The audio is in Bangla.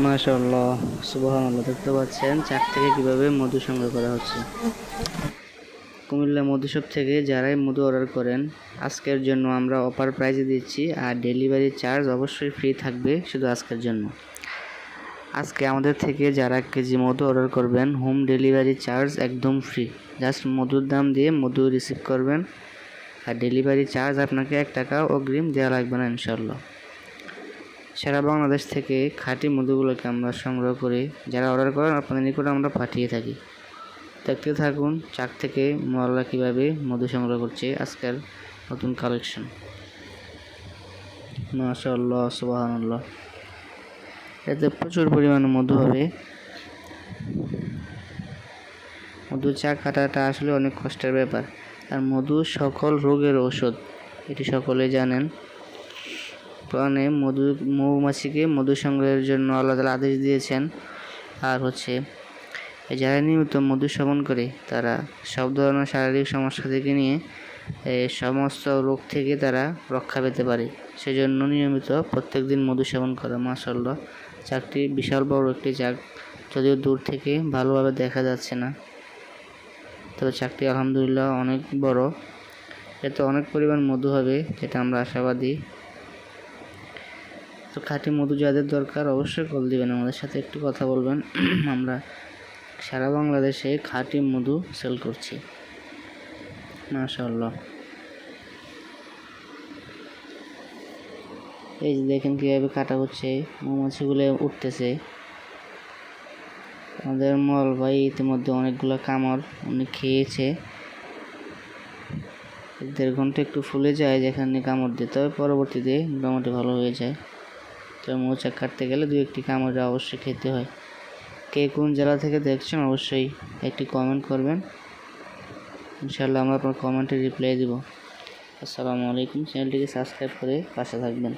মাশাআল্লাহ, সুবহানাল্লাহ। দেখতে পাচ্ছেন চাক থেকে কিভাবে মধু সংগ্রহ করা হচ্ছে। কুমিল্লা মধুশপ থেকে যারাই মধু অর্ডার করেন, আজকের জন্য আমরা অফার প্রাইজে দিচ্ছি, আর ডেলিভারি চার্জ অবশ্যই ফ্রি থাকবে শুধু আজকের জন্য। আজকে আমাদের থেকে যারা কেজি মধু অর্ডার করবেন, হোম ডেলিভারি চার্জ একদম ফ্রি। জাস্ট মধুর দাম দিয়ে মধু রিসিভ করবেন, আর ডেলিভারি চার্জ আপনাকে 1 টাকাও অগ্রিম দেওয়া লাগবে না ইনশাল্লাহ। সারা বাংলাদেশ থেকে খাঁটি মধুগুলোকে আমরা সংগ্রহ করে যারা অর্ডার করেন আপনাদের নিকটে আমরা পাঠিয়ে থাকি। দেখতে থাকুন চাক থেকে মহল্লা কীভাবে মধু সংগ্রহ করছে আজকের নতুন কালেকশন। মাশাআল্লাহ, সুবহানাল্লাহ। এতে প্রচুর পরিমাণে মধু হবে। মধু চা কাটাটা আসলে অনেক কষ্টের ব্যাপার, আর মধু সকল রোগের ঔষধ, এটি সকলে জানেন। কোরআনে মৌমাছিকে মধু সংগ্রহের জন্য আল্লাহ তাআলা আদেশ দিয়েছেন। আর যারা নিয়মিত মধু সেবন করে তারা সব ধরনের শারীরিক সমস্যা থেকে নিয়ে সমস্ত রোগ থেকে তারা রক্ষা পেতে পারে। সেজন্য নিয়মিত প্রত্যেক দিন মধু সেবন করা। মাশাআল্লাহ, চাকটি বিশাল বড় একটি চাক, যদিও দূর থেকে ভালোভাবে দেখা যাচ্ছে না, তবে চাকটি আলহামদুলিল্লাহ অনেক বড়। এতে অনেক পরিমাণ মধু হবে, যেটা আমরা আশাবাদী। তো খাঁটি মধু যাদের দরকার অবশ্যই কল দিবেন, আমাদের সাথে একটু কথা বলবেন। আমরা সারা বাংলাদেশে খাঁটি মধু সেল করছি। মাশাআল্লাহ, এই যে দেখেন কীভাবে কাটা হচ্ছে, মৌমাছিগুলো উঠতেছে। আমাদের মল ভাই ইতিমধ্যে অনেকগুলো কামড় উনি খেয়েছে। 1.5 ঘন্টা একটু ফুলে যায় যেখানে কামড় দিতে হবে, পরবর্তীতে মোটামুটি ভালো হয়ে যায়। তবে মৌচাক কাটতে গেলে 2-1টি কামড় অবশ্যই খেতে হয়। কে কোন জেলা থেকে দেখছেন অবশ্যই একটি কমেন্ট করবেন, ইনশাআল্লাহ আমরা আপনার কমেন্টে রিপ্লাই দেব। আসসালামু আলাইকুম। চ্যানেলটিকে সাবস্ক্রাইব করে পাশে থাকবেন।